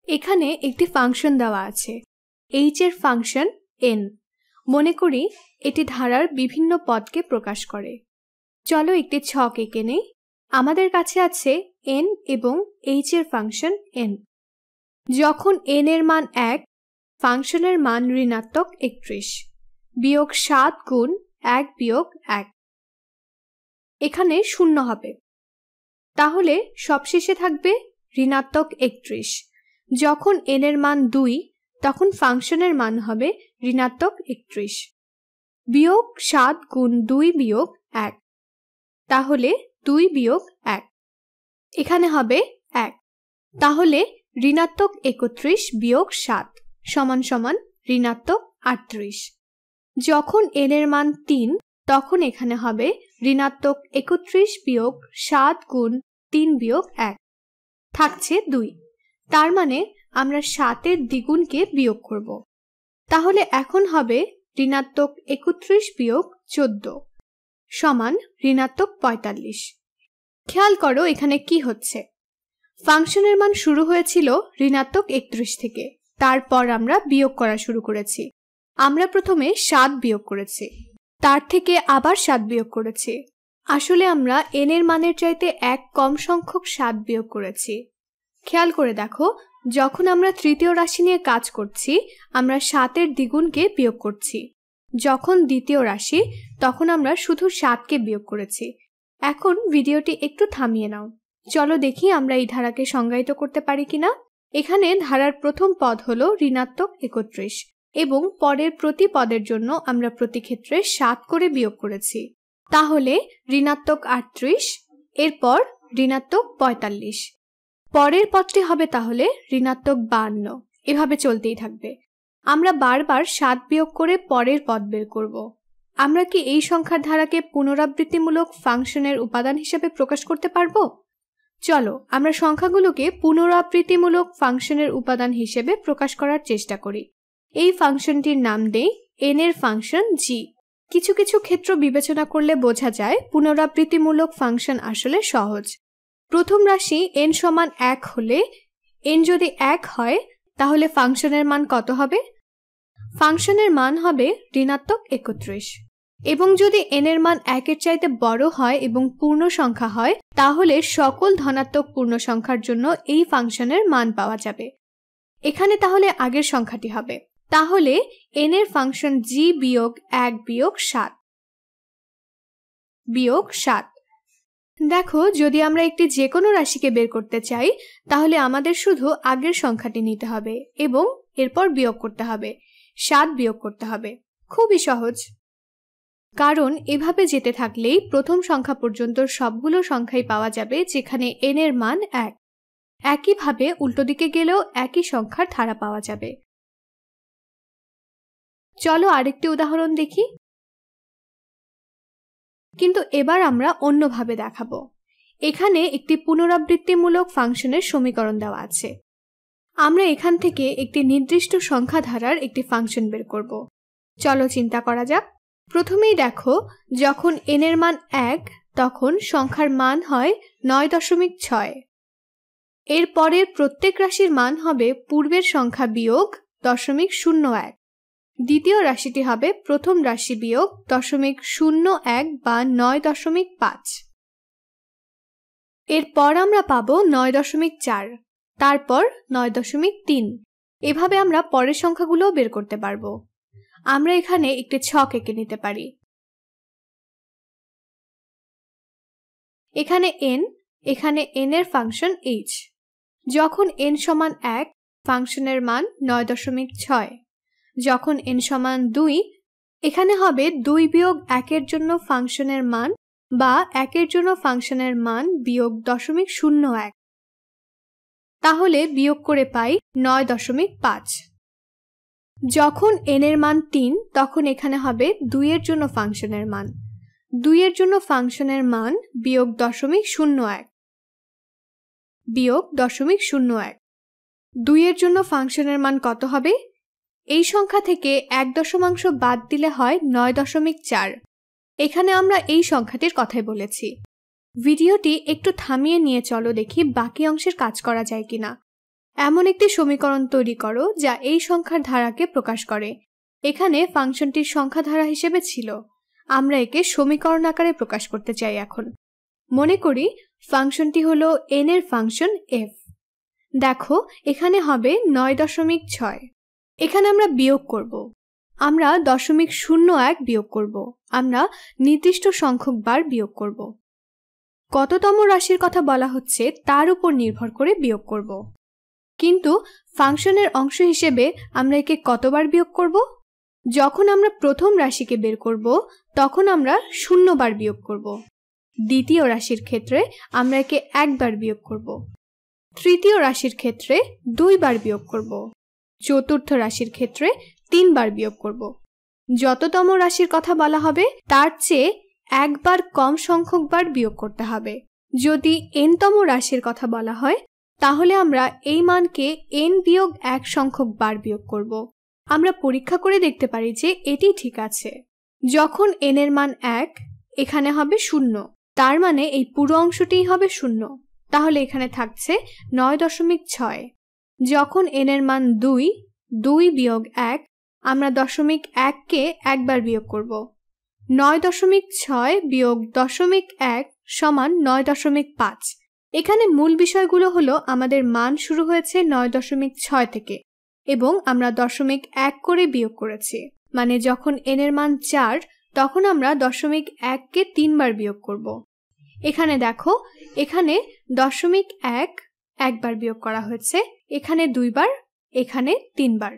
এখানে একটি ফাংশন দেওয়া আছে। h এর ফাংশন n। মনে করি এটি ধারার বিভিন্ন পদকে প্রকাশ করে। চলো একটি ছক এঁকে নেই। আমাদের কাছে আছে n এবং h এর ফাংশন n। যখন n এর মান 1, ফাংশনের মান ঋণাত্মক 31 বিয়োগ 7 গুণ 1 বিয়োগ 1। এখানে 0 হবে, তাহলে সবশেষে থাকবে ঋণাত্মক 31। যখন n এর মান 2, তখন ফাংশনের মান হবে ঋণাত্মক 31 বিয়োগ 7 গুণ 2 বিয়োগ 1, তাহলে 2 বিয়োগ 1। এখানে হবে 1, তাহলে ঋণাত্মক 31 বিয়োগ 7 সমান সমান ঋণাত্মক 38। যখন n এর মান 3, তখন এখানে হবে ঋণাত্মক 31 বিয়োগ 7 গুণ 3 বিয়োগ 1, থাকছে 2। তার মানে আমরা 7 এর দ্বিগুণকে বিয়োগ করব। তাহলে এখন হবে ঋণাত্মক 31 বিয়োগ 14 সমান ঋণাত্মক 45। খেয়াল করো এখানে কি হচ্ছে। ফাংশনের মান শুরু হয়েছিল ঋণাত্মক 31 থেকে, তারপর আমরা বিয়োগ করা শুরু করেছি। আমরা প্রথমে 7 বিয়োগ করেছি, তার থেকে আবার 7 বিয়োগ করেছি। আসলে আমরা n এর মানের চাইতে 1 কম সংখ্যক 7 বিয়োগ করেছি। খেয়াল করে দেখো, যখন আমরা তৃতীয় রাশি নিয়ে কাজ করছি, আমরা 7 এর দ্বিগুণকে বিয়োগ করছি। যখন দ্বিতীয় রাশি, তখন আমরা শুধু 7কে বিয়োগ করেছি। এখন ভিডিওটি একটু থামিয়ে নাও। চলো দেখি আমরা এই ধারাকে সংজ্ঞায়িত করতে পারি কিনা। এখানে ধারার প্রথম পদ হলো ঋণাত্মক 31 এবং পরের প্রতি পদের জন্য আমরা প্রতি ক্ষেত্রে 7 করে বিয়োগ করেছি। তাহলে ঋণাত্মক 38, এরপর ঋণাত্মক 45। পরের পদটি হবে তাহলে ঋণাত্মক 52। এভাবে চলতেই থাকবে। আমরা বারবার 7 বিয়োগ করে পরের পদ বের করব। আমরা কি এই সংখ্যার ধারাকে পুনরাবৃত্তিমূলক ফাংশনের উপাদান হিসেবে প্রকাশ করতে পারবো? চলো আমরা সংখ্যাগুলোকে পুনরাবৃত্তিমূলক ফাংশনের উপাদান হিসেবে প্রকাশ করার চেষ্টা করি। এই ফাংশনটির নাম দেই n এর ফাংশন g। কিছু কিছু ক্ষেত্র বিবেচনা করলে বোঝা যায় পুনরাবৃত্তিমূলক ফাংশন আসলে সহজ। প্রথম রাশি n সমান 1 হলে n যদি 1 হয়, তাহলে ফাংশনের মান কত হবে? ফাংশনের মান হবে ঋণাত্মক 31। এবং যদি n এর মান 1 এর চাইতে বড় হয় এবং পূর্ণ সংখ্যা হয়, তাহলে সকল ধনাত্মক পূর্ণ সংখ্যার জন্য এই ফাংশনের মান পাওয়া যাবে। এখানে তাহলে আগের সংখ্যাটি হবে। তাহলে n এর ফাংশন g বিয়োগ 1 বিয়োগ 7 বিয়োগ 7। দেখো, যদি আমরা একটি যে কোনো রাশিকে বের করতে চাই, তাহলে আমাদের শুধু আগের সংখ্যাটি নিতে হবে এবং এরপর বিয়োগ করতে হবে, 7 বিয়োগ করতে হবে। খুবই সহজ। কারণ এভাবে যেতে থাকলেই প্রথম সংখ্যা পর্যন্ত সবগুলো সংখ্যাই পাওয়া যাবে যেখানে n এর মান 1। একইভাবে উল্টো দিকে গেলেও একই সংখ্যার ধারা পাওয়া যাবে। চলো আরেকটি উদাহরণ দেখি। কিন্তু এবার আমরা অন্যভাবে দেখাবো। এখানে একটি পুনরাবৃত্তিমূলক ফাংশনের সমীকরণ দেওয়া আছে। আমরা এখান থেকে একটি নির্দিষ্ট সংখ্যা ধারার একটি ফাংশন বের করব। চলো চিন্তা করা যাক। প্রথমেই দেখো, যখন n এর মান 1, তখন সংখ্যার মান হয় 9.6। এর পরের প্রত্যেক রাশির মান হবে পূর্বের সংখ্যা বিয়োগ 0.01। দ্বিতীয় রাশিটি হবে প্রথম রাশি বিয়োগ 0.01 বা 9.5। এরপর আমরা পাবো 9.4, তারপর 9.3। এভাবে আমরা পরের সংখ্যাগুলোও বের করতে পারবো। আমরা এখানে একটি ছক এঁকে নিতে পারি। এখানে n এর ফাংশন h। যখন n সমান 1, ফাংশনের মান 9.6। যখন n সমান 2, এখানে হবে 2 বিয়োগ 1 এর জন্য ফাংশনের মান বা 1 এর জন্য ফাংশনের মান বিয়োগ 0.01। তাহলে বিয়োগ করে পাই 9.5। যখন n এর মান 3, তখন এখানে হবে 2 এর জন্য ফাংশনের মান, 2 এর জন্য ফাংশনের মান বিয়োগ 0.01 বিয়োগ 0.01। 2 এর জন্য ফাংশনের মান কত হবে? এই সংখ্যা থেকে 1 দশমাংশ বাদ দিলে হয় 9.4। এখানে আমরা এই সংখ্যাটির কথাই বলেছি। ভিডিওটি একটু থামিয়ে নিয়ে চলো দেখি বাকি অংশের কাজ করা যায় কিনা। এমন একটি সমীকরণ তৈরি করো যা এই সংখ্যার ধারাকে প্রকাশ করে। এখানে ফাংশনটি সংখ্যা ধারা হিসেবে ছিল, আমরা একে সমীকরণ আকারে প্রকাশ করতে চাই। এখন মনে করি ফাংশনটি হলো n এর ফাংশন f। দেখো এখানে হবে 9.6। এখানে আমরা বিয়োগ করব, আমরা 0.01 বিয়োগ করব, আমরা নির্দিষ্ট সংখ্যক বার বিয়োগ করব। কততম রাশির কথা বলা হচ্ছে তার উপর নির্ভর করে বিয়োগ করব। কিন্তু ফাংশনের অংশ হিসেবে আমরা একে কতবার বিয়োগ করব? যখন আমরা প্রথম রাশিকে বের করব তখন আমরা 0 বার বিয়োগ করব। দ্বিতীয় রাশির ক্ষেত্রে আমরা একে 1 বার বিয়োগ করব। তৃতীয় রাশির ক্ষেত্রে 2 বার বিয়োগ করব। চতুর্থ রাশির ক্ষেত্রে 3 বার বিয়োগ করব। যততম রাশির কথা বলা হবে তার চেয়ে 1 বার কম সংখ্যক বার বিয়োগ করতে হবে। যদি n-তম রাশির কথা বলা হয় তাহলে আমরা এই মানকে n-1 সংখ্যক বার বিয়োগ করব। আমরা পরীক্ষা করে দেখতে পারি যে এটি ঠিক আছে। যখন n এর মান 1, এখানে হবে 0, তার মানে এই পুরো অংশটিই হবে 0, তাহলে এখানে থাকছে 9.6। যখন n এর মান 2, 2 বিয়োগ 1, আমরা 0.1 কে 1 বার বিয়োগ করব। 9.6 বিয়োগ 0.1 সমান 9.5। এখানে মূল বিষয়গুলো হলো আমাদের মান শুরু হয়েছে 9.6 থেকে এবং আমরা 0.1 করে বিয়োগ করেছি, মানে যখন n এর মান 4 তখন আমরা 0.1 কে 3 বার বিয়োগ করব। এখানে দেখো, এখানে 0.1 1 বার বিয়োগ করা হয়েছে, এখানে 2 বার, এখানে 3 বার।